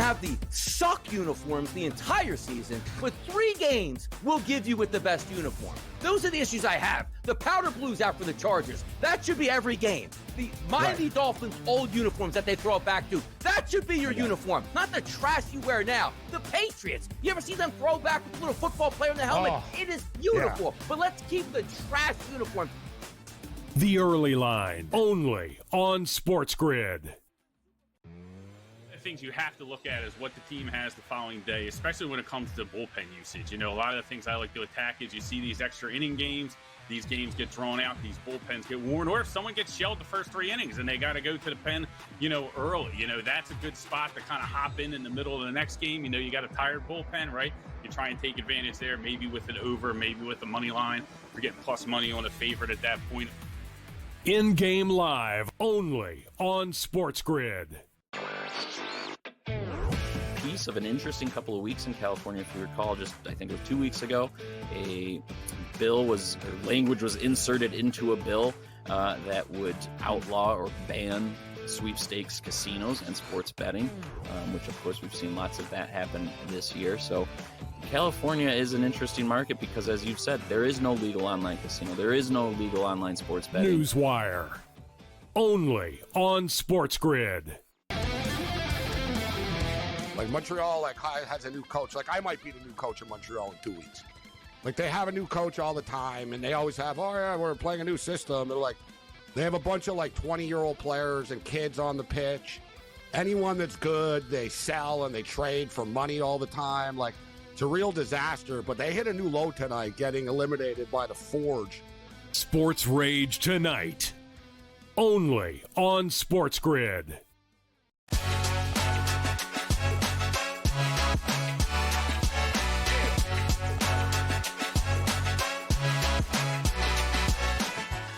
have the suck uniforms the entire season, but 3 games will give you with the best uniform. Those are the issues I have. The powder blues out for the Chargers. That should be every game. The Miami Dolphins old uniforms that they throw it back to. That should be your uniform, not the trash you wear now. The Patriots. You ever see them throw back with a little football player in the helmet? It is beautiful. But let's keep the trash uniform. The Early Line, only on SportsGrid. Things you have to look at is what the team has the following day, especially when it comes to bullpen usage. You know, a lot of the things I like to attack is you see these extra inning games, these games get drawn out, these bullpens get worn, or if someone gets shelled the first 3 innings and they got to go to the pen, early, that's a good spot to kind of hop in the middle of the next game. You got a tired bullpen, right? You try and take advantage there, maybe with an over, maybe with the money line. You're getting plus money on a favorite at that point. In-game live, only on SportsGrid. Piece of an interesting couple of weeks in California, if you recall, I think it was 2 weeks ago, language was inserted into a bill that would outlaw or ban sweepstakes casinos and sports betting, which of course we've seen lots of that happen this year. So California is an interesting market because, as you've said, there is no legal online casino. There is no legal online sports betting. Newswire, only on SportsGrid. Like Montreal, has a new coach. Like I might be the new coach in Montreal in 2 weeks. Like they have a new coach all the time, and they always have, we're playing a new system. They're they have a bunch of 20-year-old players and kids on the pitch. Anyone that's good, they sell and they trade for money all the time. It's a real disaster. But they hit a new low tonight, getting eliminated by the Forge. Sports Rage tonight, only on SportsGrid.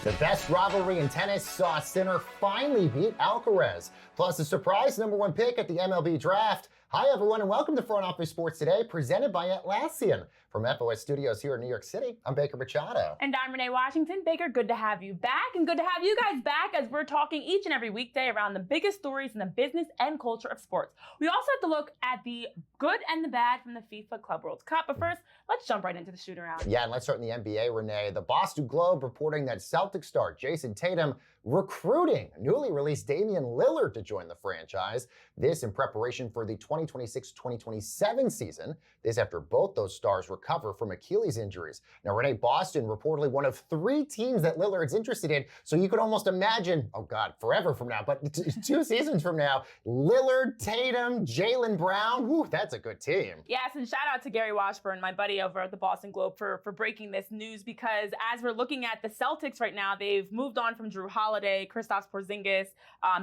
The best rivalry in tennis saw Sinner finally beat Alcaraz. Plus, a surprise #1 pick at the MLB draft. Hi, everyone, and welcome to Front Office Sports Today, presented by Atlassian. From FOS Studios here in New York City, I'm Baker Machado. And I'm Renee Washington. Baker, good to have you back, and good to have you guys back as we're talking each and every weekday around the biggest stories in the business and culture of sports. We also have to look at the good and the bad from the FIFA Club World Cup. But first, let's jump right into the shoot-around. Yeah, and let's start in the NBA, Renee. The Boston Globe reporting that Celtics star Jason Tatum recruiting newly released Damian Lillard to join the franchise. This in preparation for the 2026-2027 season. This after both those stars recover from Achilles injuries. Now, Renee, Boston reportedly one of 3 teams that Lillard's interested in. So you could almost imagine, forever from now, but 2 seasons from now, Lillard, Tatum, Jaylen Brown. Whew, that's a good team. Yes, and shout out to Gary Washburn, my buddy over at the Boston Globe, for breaking this news, because as we're looking at the Celtics right now, they've moved on from Drew Holiday, Kristaps Porzingis,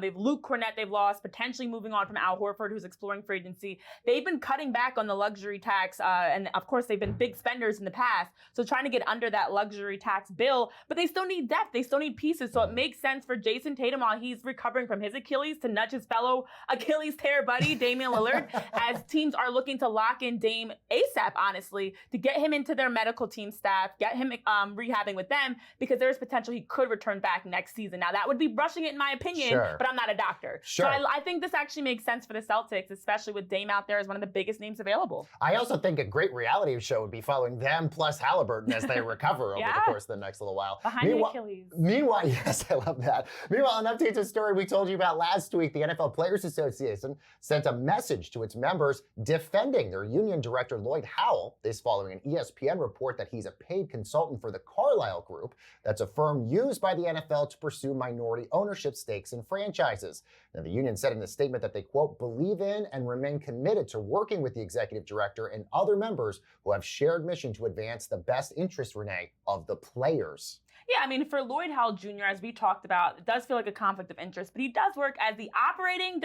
they've Luke Cornett they've lost, potentially moving on from Al Horford, who's exploring free agency. They've been cutting back on the luxury tax, and of course they've been big spenders in the past, so trying to get under that luxury tax bill, but they still need depth, they still need pieces, so it makes sense for Jason Tatum, while he's recovering from his Achilles, to nudge his fellow Achilles tear buddy, Damian Lillard, as teams are looking to lock in Dame ASAP, honestly, to get him into their medical team staff, get him rehabbing with them, because there's potential he could return back next season. Now, that would be rushing it in my opinion, but I'm not a doctor. So I think this actually makes sense for the Celtics, especially with Dame out there as one of the biggest names available. I also think a great reality show would be following them plus Halliburton as they recover over the course of the next little while. Behind the Achilles. Meanwhile, yes, I love that. Meanwhile, an update to a story we told you about last week. The NFL Players Association sent a message to its members defending their union director, Lloyd Howell. This following an ESPN report that he's a paid consultant for the Carlyle Group. That's a firm used by the NFL to pursue minority ownership stakes in franchises. Now, the union said in a statement that they, quote, believe in and remain committed to working with the executive director and other members who have shared mission to advance the best interest, Renee, of the players. Yeah, I mean, for Lloyd Howell Jr., as we talked about, it does feel like a conflict of interest, but he does work as the operating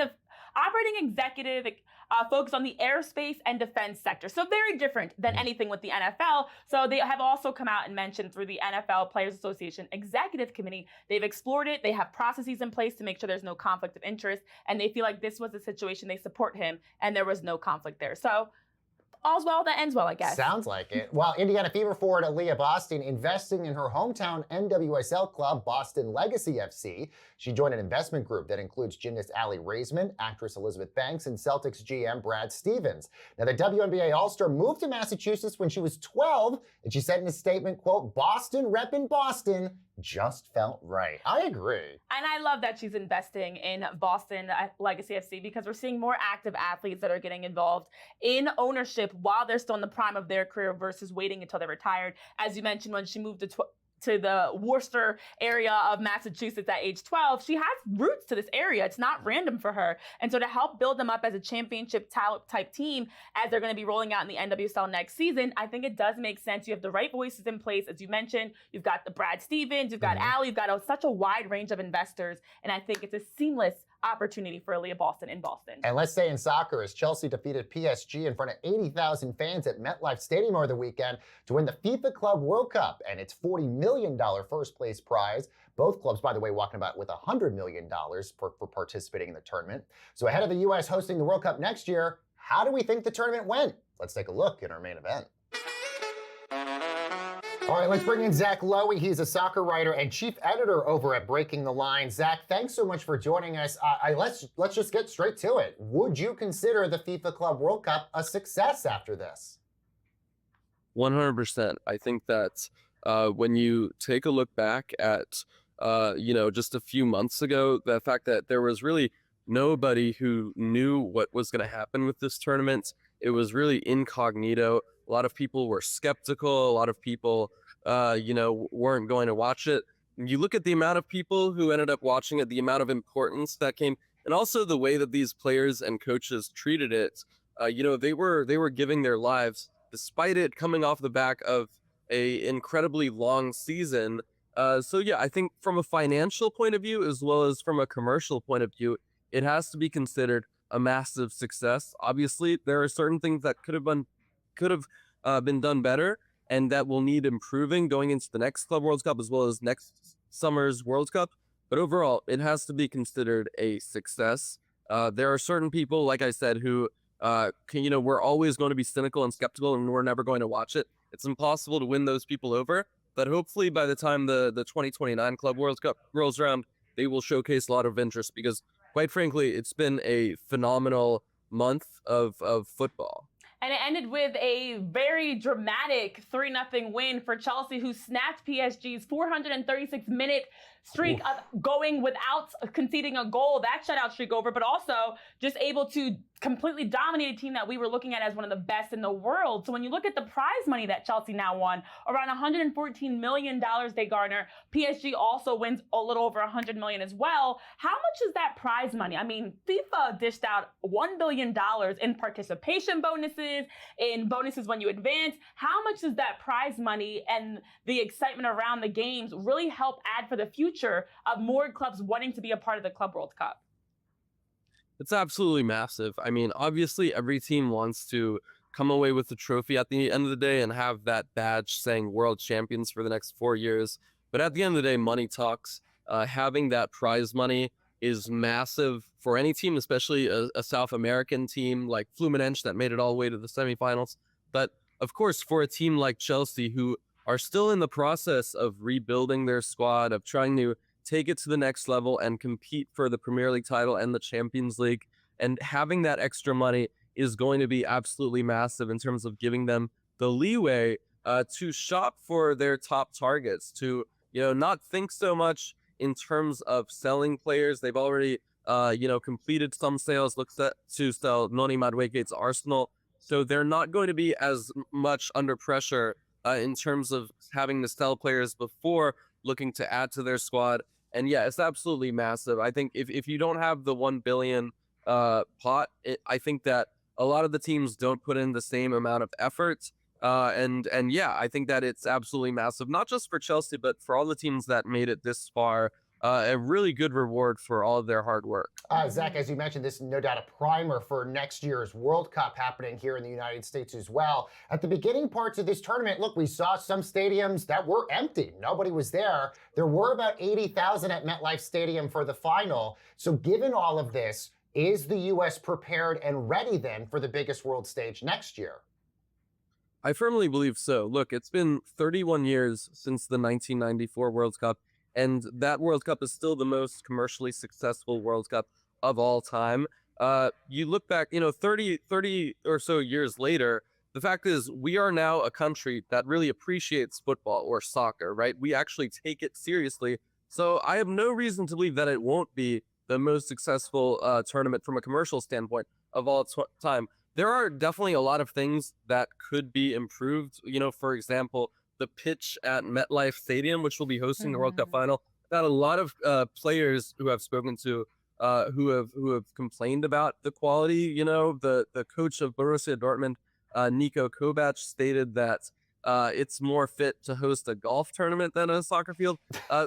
executive focused on the aerospace and defense sector. So very different than anything with the NFL. So they have also come out and mentioned through the NFL Players Association Executive Committee, they've explored it. They have processes in place to make sure there's no conflict of interest. And they feel like this was a situation, they support him, and there was no conflict there. So all's well that ends well, I guess. Sounds like it. Well, Indiana Fever forward Aaliyah Boston investing in her hometown NWSL club, Boston Legacy FC. She joined an investment group that includes gymnast Allie Raisman, actress Elizabeth Banks, and Celtics GM Brad Stevens. Now, the WNBA All-Star moved to Massachusetts when she was 12, and she said in a statement, quote, "Boston reppin' Boston just felt right." I agree. And I love that she's investing in Boston Legacy FC because we're seeing more active athletes that are getting involved in ownership while they're still in the prime of their career versus waiting until they're retired. As you mentioned, when she moved to the Worcester area of Massachusetts at age 12, she has roots to this area. It's not random for her. And so to help build them up as a championship type team as they're going to be rolling out in the NWSL next season, I think it does make sense. You have the right voices in place. As you mentioned, you've got the Brad Stevens, you've got Allie, you've got such a wide range of investors. And I think it's a seamless opportunity for Aaliyah Boston in Boston. And let's stay in soccer as Chelsea defeated PSG in front of 80,000 fans at MetLife Stadium over the weekend to win the FIFA Club World Cup and its $40 million first place prize. Both clubs, by the way, walking about with $100 million for participating in the tournament. So ahead of the U.S. hosting the World Cup next year, how do we think the tournament went? Let's take a look in our main event. All right, let's bring in Zach Lowy. He's a soccer writer and chief editor over at Breaking the Line. Zach, thanks so much for joining us. Let's just get straight to it. Would you consider the FIFA Club World Cup a success after this? 100%. I think that when you take a look back at, just a few months ago, the fact that there was really nobody who knew what was going to happen with this tournament, it was really incognito. A lot of people were skeptical. A lot of people, weren't going to watch it. You look at the amount of people who ended up watching it, the amount of importance that came, and also the way that these players and coaches treated it. They were giving their lives despite it coming off the back of a incredibly long season. I think from a financial point of view, as well as from a commercial point of view, it has to be considered a massive success. Obviously, there are certain things that could have been done better and that will need improving going into the next Club World Cup as well as next summer's World Cup. But overall, it has to be considered a success. There are certain people, like I said, who, we're always going to be cynical and skeptical and we're never going to watch it. It's impossible to win those people over. But hopefully by the time the 2029 Club World Cup rolls around, they will showcase a lot of interest because, quite frankly, it's been a phenomenal month of football. And it ended with a very dramatic 3-0 win for Chelsea, who snapped PSG's 436-minute streak of going without conceding a goal, that shutout streak over, but also just able to completely dominate a team that we were looking at as one of the best in the world. So when you look at the prize money that Chelsea now won, around $114 million they garner. PSG also wins a little over $100 million as well. How much is that prize money? I mean, FIFA dished out $1 billion in participation bonuses, in bonuses when you advance. How much does that prize money and the excitement around the games really help add for the future of more clubs wanting to be a part of the Club World Cup? It's absolutely massive. I mean, obviously, every team wants to come away with the trophy at the end of the day and have that badge saying world champions for the next 4 years. But at the end of the day, money talks. Having that prize money is massive for any team, especially a South American team like Fluminense that made it all the way to the semifinals. But of course, for a team like Chelsea, who are still in the process of rebuilding their squad, of trying to take it to the next level and compete for the Premier League title and the Champions League, and having that extra money is going to be absolutely massive in terms of giving them the leeway to shop for their top targets, to not think so much in terms of selling players. They've already completed some sales, looked set to sell Noni Madueke to Arsenal, so they're not going to be as much under pressure in terms of having to sell players before looking to add to their squad. And yeah, it's absolutely massive. I think if you don't have the 1 billion pot, I think that a lot of the teams don't put in the same amount of effort. And I think that it's absolutely massive, not just for Chelsea, but for all the teams that made it this far. A really good reward for all of their hard work. Zach, as you mentioned, this is no doubt a primer for next year's World Cup happening here in the United States as well. At the beginning parts of this tournament, look, we saw some stadiums that were empty. Nobody was there. There were about 80,000 at MetLife Stadium for the final. So given all of this, is the U.S. prepared and ready then for the biggest world stage next year? I firmly believe so. Look, it's been 31 years since the 1994 World Cup, and that World Cup is still the most commercially successful World Cup of all time. You look back, 30 or so years later, the fact is we are now a country that really appreciates football or soccer, right? We actually take it seriously. So I have no reason to believe that it won't be the most successful tournament from a commercial standpoint of all time. There are definitely a lot of things that could be improved. For example, the pitch at MetLife Stadium, which will be hosting the World Cup final. Got a lot of players who I've spoken to who have complained about the quality. The coach of Borussia Dortmund, Nico Kovac, stated that it's more fit to host a golf tournament than a soccer field.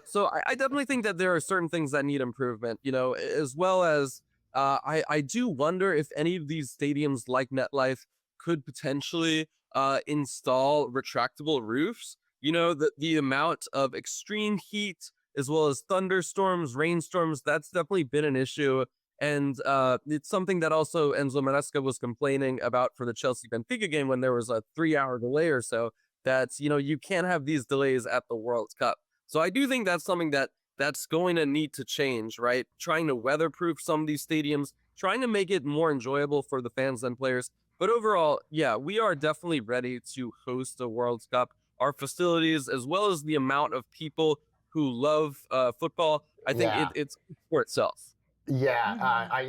So I definitely think that there are certain things that need improvement, as well as I do wonder if any of these stadiums like MetLife could potentially install retractable roofs. The amount of extreme heat as well as thunderstorms, rainstorms, that's definitely been an issue. And it's something that also Enzo Maresca was complaining about for the Chelsea-Benfica game when there was a 3-hour delay or so, that, you can't have these delays at the World Cup. So I do think that's something that's going to need to change, right? Trying to weatherproof some of these stadiums, trying to make it more enjoyable for the fans and players. But overall, yeah, we are definitely ready to host a World Cup. Our facilities, as well as the amount of people who love football, I think it's for itself. Yeah,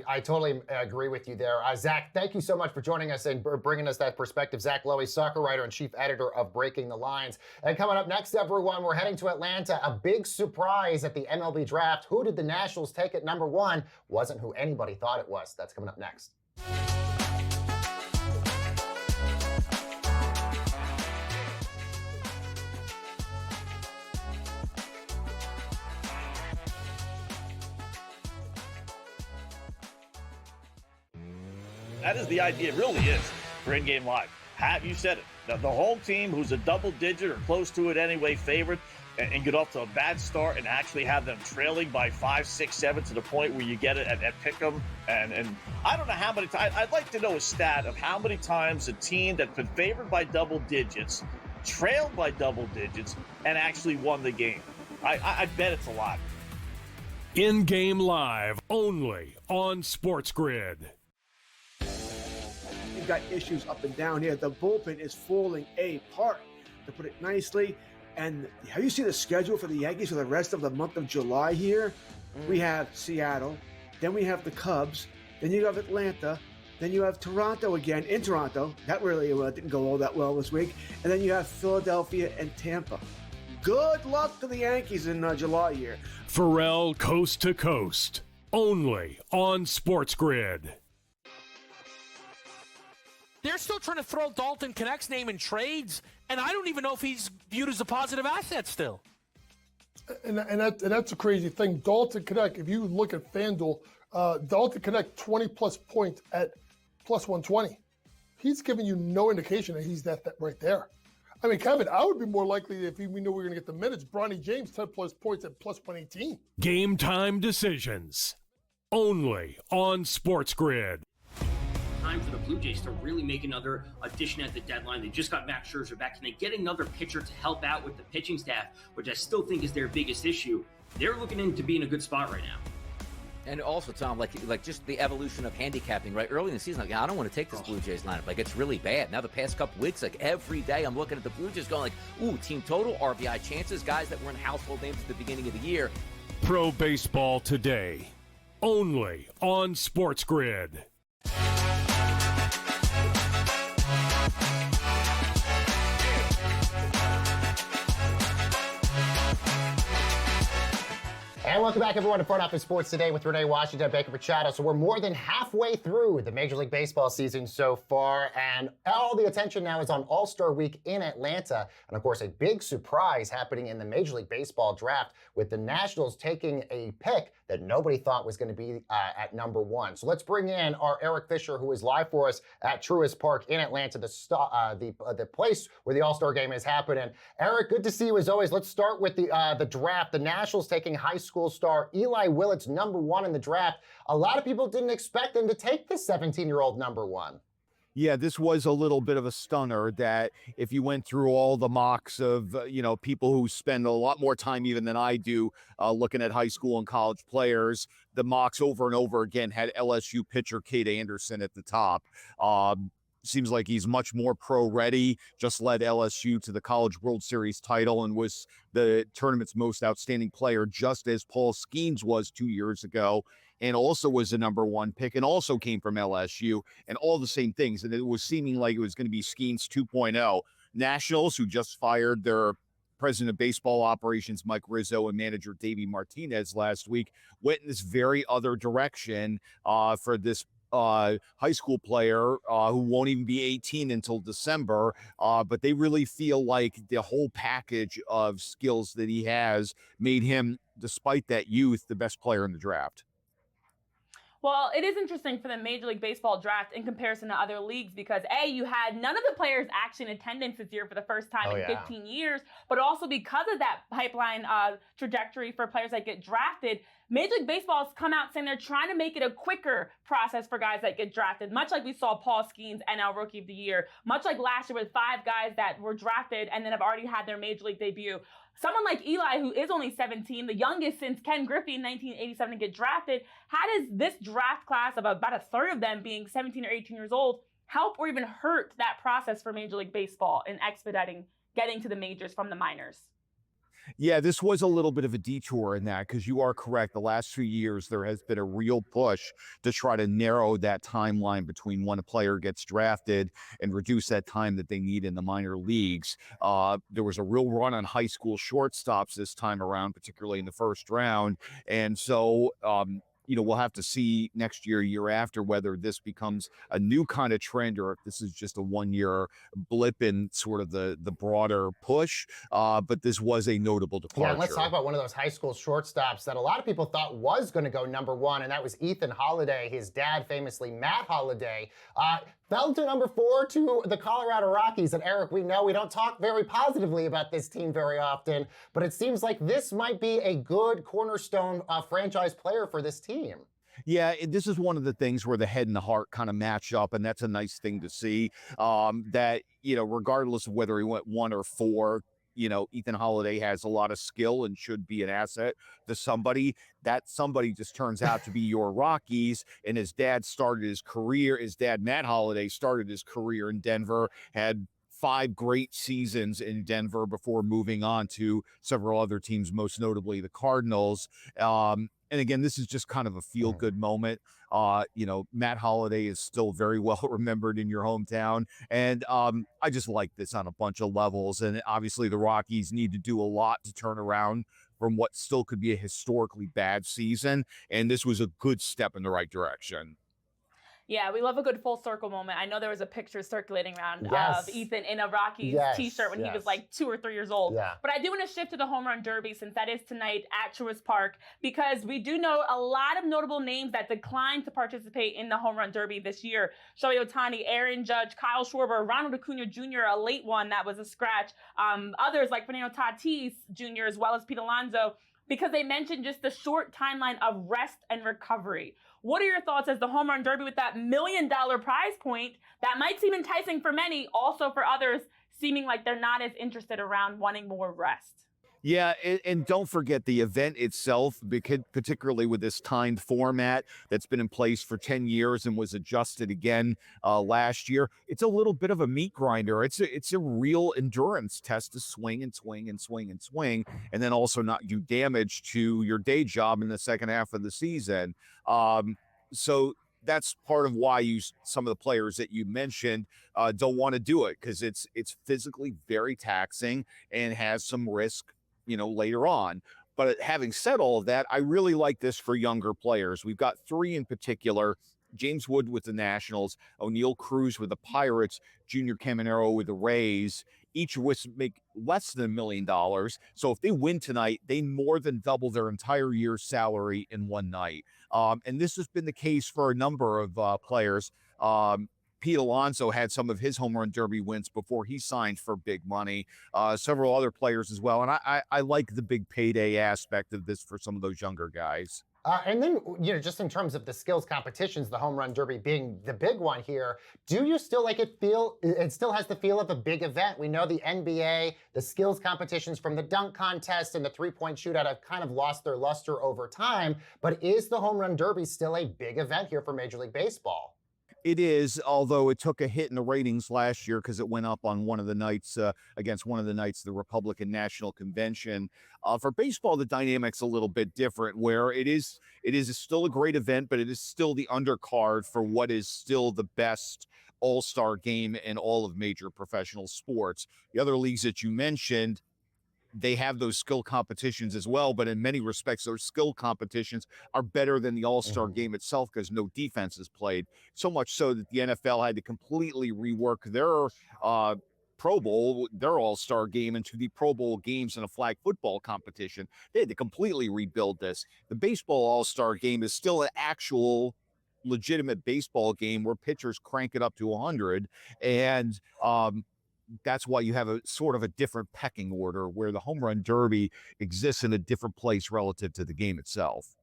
I totally agree with you there. Zach, thank you so much for joining us and bringing us that perspective. Zach Lowy, soccer writer and chief editor of Breaking the Lines. And coming up next, everyone, we're heading to Atlanta. A big surprise at the MLB draft. Who did the Nationals take at number 1? Wasn't who anybody thought it was. That's coming up next. That is the idea, it really is, for in-game live. You said it. The home team, who's a double-digit or close to it anyway, favorite, and get off to a bad start and actually have them trailing by 5, 6, 7 to the point where you get it at pick'em. And I don't know how many times. I'd like to know a stat of how many times a team that's been favored by double digits, trailed by double digits, and actually won the game. I bet it's a lot. In-game live, only on SportsGrid. You've got issues up and down here. The bullpen is falling apart, to put it nicely. And have you seen the schedule for the Yankees for the rest of the month of July here? We have Seattle, then we have the Cubs, then you have Atlanta, then you have Toronto again in Toronto. That really didn't go all that well this week. And then you have Philadelphia and Tampa. Good luck to the Yankees in July here. Pharrell Coast to Coast, only on SportsGrid. They're still trying to throw Dalton Knecht's name in trades, and I don't even know if he's viewed as a positive asset still. And that's a crazy thing. Dalton Knecht, if you look at FanDuel, Dalton Knecht 20-plus points at plus 120. He's giving you no indication that he's that right there. I mean, Kevin, I would be more likely if we knew we were going to get the minutes. Bronny James, 10-plus points at plus 118. Game time decisions, only on SportsGrid. Time for the Blue Jays to really make another addition at the deadline. They just got Max Scherzer back. Can they get another pitcher to help out with the pitching staff, which I still think is their biggest issue? They're looking in to be in a good spot right now. And also, Tom, like just the evolution of handicapping, right? Early in the season, I don't want to take this Blue Jays lineup. It's really bad. Now the past couple weeks, every day I'm looking at the Blue Jays going ooh, team total, RBI chances, guys that were in household names at the beginning of the year. Pro Baseball Today, only on SportsGrid. And welcome back, everyone, to Front Office Sports Today with Renee Washington, Baker Machado. So we're more than halfway through the Major League Baseball season so far, and all the attention now is on All-Star Week in Atlanta. And, of course, a big surprise happening in the Major League Baseball draft with the Nationals taking a pick that nobody thought was going to be at number 1. So let's bring in our Eric Fisher, who is live for us at Truist Park in Atlanta, the place where the All-Star Game is happening. Eric, good to see you as always. Let's start with the draft. The Nationals taking high school star Eli Willits number 1 in the draft. A lot of people didn't expect him to take the 17-year-old number 1. Yeah, this was a little bit of a stunner that if you went through all the mocks of, people who spend a lot more time even than I do looking at high school and college players, the mocks over and over again had LSU pitcher Cade Anderson at the top. Seems like he's much more pro ready, just led LSU to the College World Series title and was the tournament's most outstanding player, just as Paul Skeens was 2 years ago, and also was the number one pick and also came from LSU, and all the same things. And it was seeming like it was going to be Skeens 2.0. Nationals, who just fired their president of baseball operations, Mike Rizzo, and manager Davey Martinez last week, went in this very other direction for this high school player who won't even be 18 until December. But they really feel like the whole package of skills that he has made him, despite that youth, the best player in the draft. Well, it is interesting for the Major League Baseball draft in comparison to other leagues because, A, you had none of the players actually in attendance this year for the first time in 15 years, but also because of that pipeline trajectory for players that get drafted, Major League Baseball has come out saying they're trying to make it a quicker process for guys that get drafted, much like we saw Paul Skeens NL Rookie of the Year, much like last year with 5 guys that were drafted and then have already had their Major League debut. Someone like Eli, who is only 17, the youngest since Ken Griffey in 1987 to get drafted, how does this draft class of about a third of them being 17 or 18 years old help or even hurt that process for Major League Baseball in expediting getting to the majors from the minors? Yeah, this was a little bit of a detour in that because you are correct. The last few years, there has been a real push to try to narrow that timeline between when a player gets drafted and reduce that time that they need in the minor leagues. There was a real run on high school shortstops this time around, particularly in the first round. And so, we'll have to see next year after, whether this becomes a new kind of trend or if this is just a 1-year blip in sort of the broader push. But this was a notable departure. Yeah, let's talk about one of those high school shortstops that a lot of people thought was going to go number 1, and that was Ethan Holiday. His dad, famously Matt Holiday, fell to number 4 to the Colorado Rockies. And Eric, we know we don't talk very positively about this team very often, but it seems like this might be a good cornerstone franchise player for this team. Yeah, this is one of the things where the head and the heart kind of match up, and that's a nice thing to see. That, regardless of whether he went 1 or 4, Ethan Holiday has a lot of skill and should be an asset to somebody. That somebody just turns out to be your Rockies. And his dad, Matt Holiday, started his career in Denver, had 5 great seasons in Denver before moving on to several other teams, most notably the Cardinals. And again, this is just kind of a feel-good moment. Matt Holiday is still very well remembered in your hometown. And I just like this on a bunch of levels. And obviously the Rockies need to do a lot to turn around from what still could be a historically bad season. And this was a good step in the right direction. Yeah, we love a good full circle moment. I know there was a picture circulating around of Ethan in a Rockies t-shirt when he was like 2 or 3 years old. Yeah. But I do want to shift to the Home Run Derby since that is tonight at Truist Park because we do know a lot of notable names that declined to participate in the Home Run Derby this year. Shohei Ohtani, Aaron Judge, Kyle Schwarber, Ronald Acuna Jr., a late one that was a scratch. Others like Fernando Tatis Jr. as well as Pete Alonso, because they mentioned just the short timeline of rest and recovery. What are your thoughts as the Home Run Derby with that $1 million prize point that might seem enticing for many, also for others seeming like they're not as interested around wanting more rest? Yeah, and don't forget the event itself, because particularly with this timed format that's been in place for 10 years and was adjusted again last year. It's a little bit of a meat grinder. It's a real endurance test to swing and swing and swing and swing, and then also not do damage to your day job in the second half of the season. So that's part of why some of the players that you mentioned don't want to do it, because it's physically very taxing and has some risk later on. But having said all of that, I really like this for younger players. We've got 3 in particular: James Wood with the Nationals, O'Neal Cruz with the Pirates, Junior Caminero with the Rays. Each of which make less than $1 million. So if they win tonight, they more than double their entire year's salary in one night. And this has been the case for a number of players. Pete Alonso had some of his home run derby wins before he signed for big money. Several other players as well. And I like the big payday aspect of this for some of those younger guys. And then, just in terms of the skills competitions, the home run derby being the big one here, do you still it still has the feel of a big event? We know the NBA, the skills competitions from the dunk contest and the three-point shootout have kind of lost their luster over time, but is the home run derby still a big event here for Major League Baseball? It is, although it took a hit in the ratings last year because it went up on one of the nights against one of the nights of the Republican National Convention. For baseball, the dynamic's a little bit different, where it is still a great event, but it is still the undercard for what is still the best all-star game in all of major professional sports. The other leagues that you mentioned, they have those skill competitions as well, but in many respects, those skill competitions are better than the all-star game itself because no defense is played. So much so that the NFL had to completely rework their Pro Bowl, their all-star game, into the Pro Bowl games and a flag football competition. They had to completely rebuild this. The baseball all-star game is still an actual legitimate baseball game where pitchers crank it up to 100, and that's why you have a sort of a different pecking order where the home run derby exists in a different place relative to the game itself.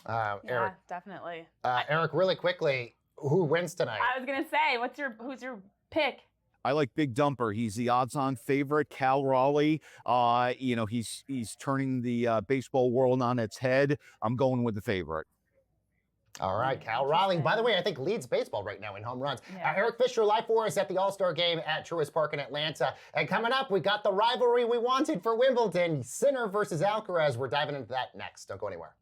Eric, definitely. Eric, really quickly, who wins tonight? I was gonna say, who's your pick? I like Big Dumper. He's the odds-on favorite. Cal Raleigh. He's turning the baseball world on its head. I'm going with the favorite. All right, Cal Raleigh. By the way, I think leads baseball right now in home runs. Eric Fisher live for us at the All-Star Game at Truist Park in Atlanta. And coming up, we got the rivalry we wanted for Wimbledon, Sinner versus Alcaraz. We're diving into that next. Don't go anywhere.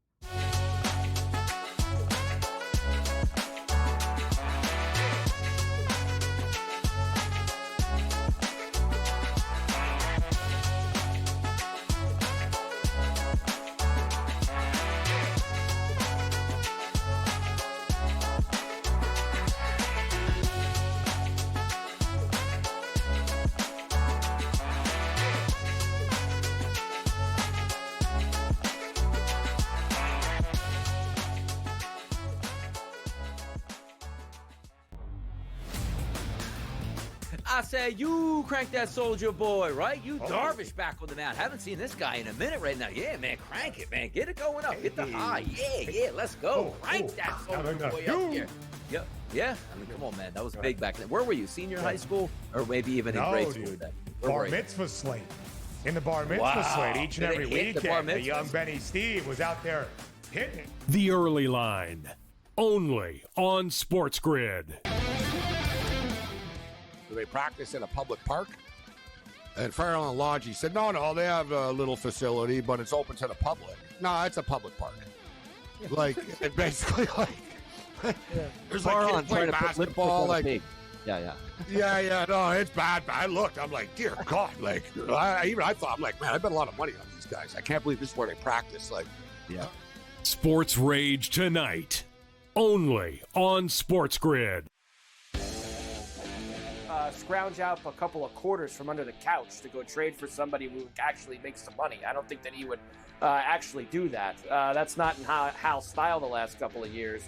I say you crank that Soldier Boy, right? You Darvish back on the mound. Haven't seen this guy in a minute right now. Yeah, man, crank it, man. Get it going up. Hit the high. Yeah, let's go. Crank that Soldier Boy up here. Yeah. I mean, come on, man. That was big back then. Where were you? Senior high school? Or maybe even in grade school? Dude. Bar mitzvah slate. In the bar mitzvah slate each and every weekend. The young Benny Steve was out there hitting it. The Early Line, only on SportsGrid. They practice in a public park. And Farrell and Lodge, he said, no, they have a little facility, but it's open to the public. No, it's a public park. Like, it basically, there's like kids playing basketball. Like, yeah, no, it's bad. I looked, I'm like, dear God, like, I thought, I'm like, man, I bet a lot of money on these guys. I can't believe this is where they practice. Like, yeah. Sports Rage tonight, only on SportsGrid. Scrounge out a couple of quarters from under the couch to go trade for somebody who actually makes some money. I don't think that he would actually do that. That's not in Hal's style the last couple of years,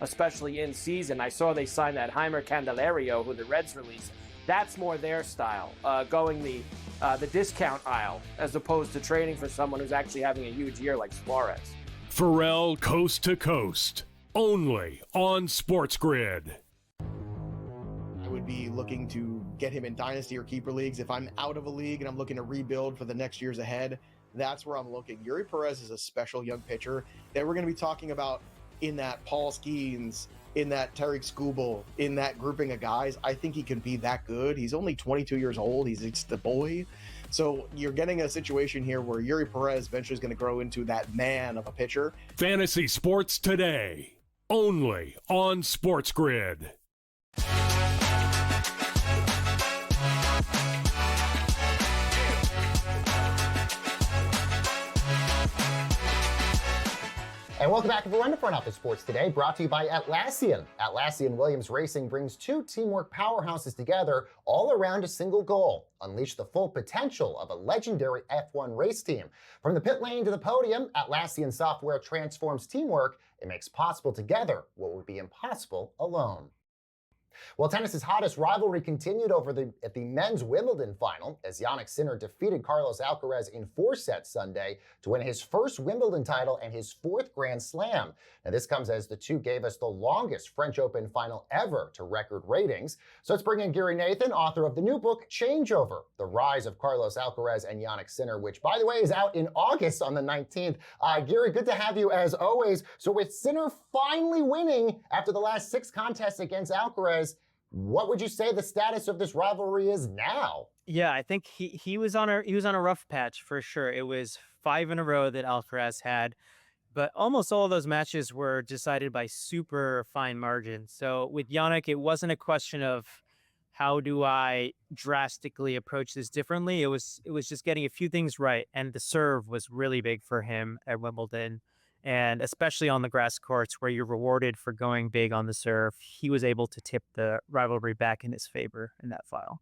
especially in season. I saw they signed that Heimer Candelario, who the Reds released. That's more their style, going the discount aisle as opposed to trading for someone who's actually having a huge year like Suarez. Pharrell Coast to Coast, only on SportsGrid. Would be looking to get him in dynasty or keeper leagues. If I'm out of a league and I'm looking to rebuild for the next years ahead, that's where I'm looking. Yuri Perez is a special young pitcher that we're going to be talking about in that Paul Skeens, in that Tariq Skubal, in that grouping of guys. I think he can be that good. He's only 22 years old. He's the boy. So you're getting a situation here where Yuri Perez eventually is going to grow into that man of a pitcher. Fantasy Sports Today, only on SportsGrid. And welcome back, everyone, to Front Office Sports Today, brought to you by Atlassian. Atlassian Williams Racing brings two teamwork powerhouses together, all around a single goal: unleash the full potential of a legendary F1 race team. From the pit lane to the podium, Atlassian software transforms teamwork and makes possible together what would be impossible alone. Well, tennis's hottest rivalry continued at the men's Wimbledon final as Jannik Sinner defeated Carlos Alcaraz in 4 sets Sunday to win his first Wimbledon title and his 4th Grand Slam. Now, this comes as the two gave us the longest French Open final ever to record ratings. So let's bring in Gary Nathan, author of the new book, Changeover, The Rise of Carlos Alcaraz and Jannik Sinner, which, by the way, is out in August on the 19th. Gary, good to have you as always. So with Sinner finally winning after the last 6 contests against Alcaraz, what would you say the status of this rivalry is now? Yeah, I think he was on a rough patch for sure. It was 5 in a row that Alcaraz had, but almost all of those matches were decided by super fine margins. So with Jannik, it wasn't a question of how do I drastically approach this differently. It was just getting a few things right, and the serve was really big for him at Wimbledon. And especially on the grass courts where you're rewarded for going big on the serve, he was able to tip the rivalry back in his favor in that final.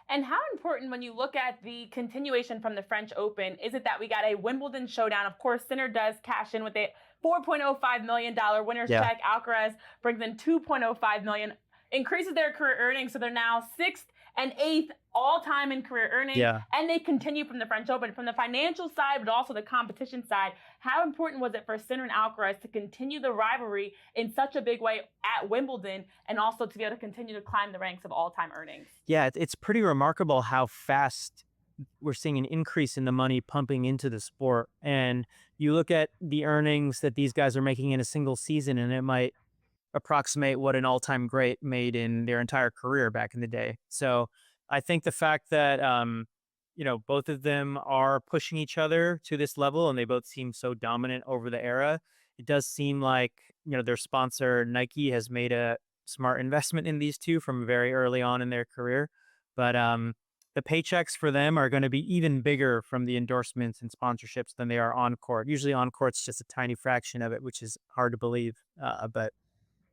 And how important, when you look at the continuation from the French Open, is it that we got a Wimbledon showdown? Of course, Sinner does cash in with a $4.05 million winner's check. Alcaraz brings in $2.05 million, increases their career earnings, so they're now 6th and 8th all-time in career earnings, and they continue from the French Open. From the financial side, but also the competition side, how important was it for Sinner and Alcaraz to continue the rivalry in such a big way at Wimbledon, and also to be able to continue to climb the ranks of all-time earnings? Yeah, it's pretty remarkable how fast we're seeing an increase in the money pumping into the sport. And you look at the earnings that these guys are making in a single season, and it might approximate what an all-time great made in their entire career back in the day. So I think the fact that, both of them are pushing each other to this level and they both seem so dominant over the era, it does seem like, their sponsor Nike has made a smart investment in these two from very early on in their career. But the paychecks for them are going to be even bigger from the endorsements and sponsorships than they are on court. Usually on court's just a tiny fraction of it, which is hard to believe. But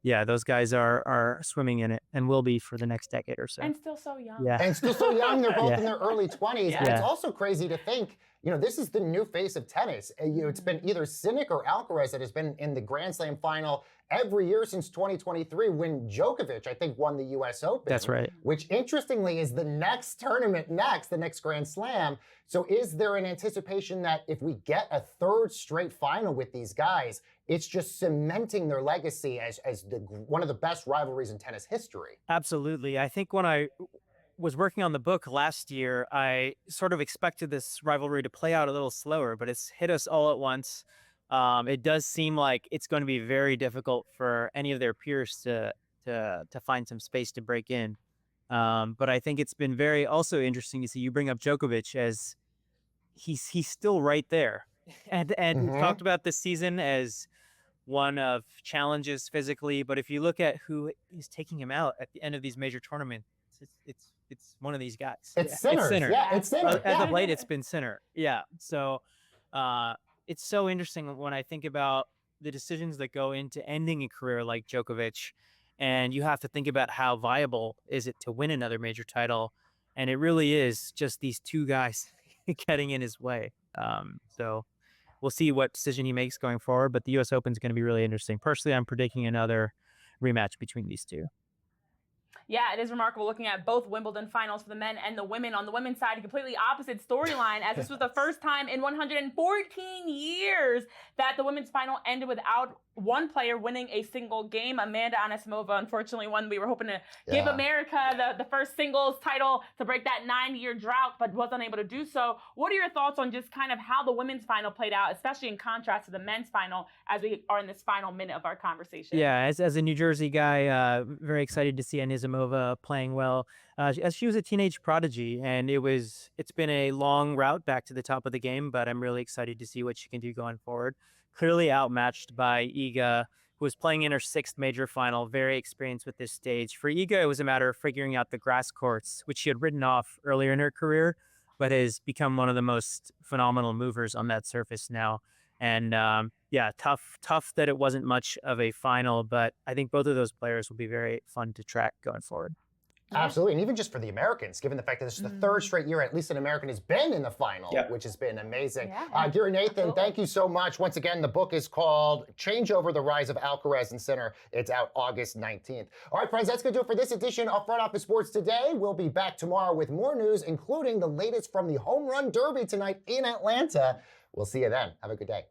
yeah, those guys are swimming in it and will be for the next decade or so. And still so young. Yeah. And still so young. They're both in their early 20s. Yeah. And it's also crazy to think, this is the new face of tennis. It's been either Sinner or Alcaraz that has been in the Grand Slam final every year since 2023 when Djokovic, I think, won the U.S. Open. That's right. Which, interestingly, is the next tournament the next Grand Slam. So is there an anticipation that if we get a 3rd straight final with these guys, it's just cementing their legacy as one of the best rivalries in tennis history? Absolutely. I think when I was working on the book last year, I sort of expected this rivalry to play out a little slower, but it's hit us all at once. It does seem like it's going to be very difficult for any of their peers to find some space to break in. But I think it's been very also interesting to see you bring up Djokovic as he's still right there. And we've talked about this season as one of challenges physically, but if you look at who is taking him out at the end of these major tournaments, it's one of these guys. It's Sinner. Yeah, it's Sinner. As of late, it's been Sinner. Yeah. So it's so interesting when I think about the decisions that go into ending a career like Djokovic, and you have to think about how viable is it to win another major title. And it really is just these two guys getting in his way. So we'll see what decision he makes going forward, but the U.S. Open is going to be really interesting. Personally, I'm predicting another rematch between these two. Yeah, it is remarkable looking at both Wimbledon finals for the men and the women. On the women's side, a completely opposite storyline, as this was the first time in 114 years that the women's final ended without one player winning a single game. Amanda Anisimova, unfortunately, won. We were hoping to give America the first singles title to break that 9-year drought, but was unable to do so. What are your thoughts on just kind of how the women's final played out, especially in contrast to the men's final, as we are in this final minute of our conversation? Yeah, as a New Jersey guy, very excited to see Anisimova playing well. As she was a teenage prodigy, and it's been a long route back to the top of the game, but I'm really excited to see what she can do going forward. Clearly outmatched by Iga, who was playing in her 6th major final, very experienced with this stage. For Iga, it was a matter of figuring out the grass courts, which she had ridden off earlier in her career, but has become one of the most phenomenal movers on that surface now. And tough that it wasn't much of a final, but I think both of those players will be very fun to track going forward. Absolutely, and even just for the Americans, given the fact that this is the third straight year, at least an American has been in the final, which has been amazing. Gary Nathan, thank you so much. Once again, the book is called Changeover, The Rise of Alcaraz and Sinner. It's out August 19th. All right, friends, that's going to do it for this edition of Front Office Sports Today. We'll be back tomorrow with more news, including the latest from the Home Run Derby tonight in Atlanta. We'll see you then. Have a good day.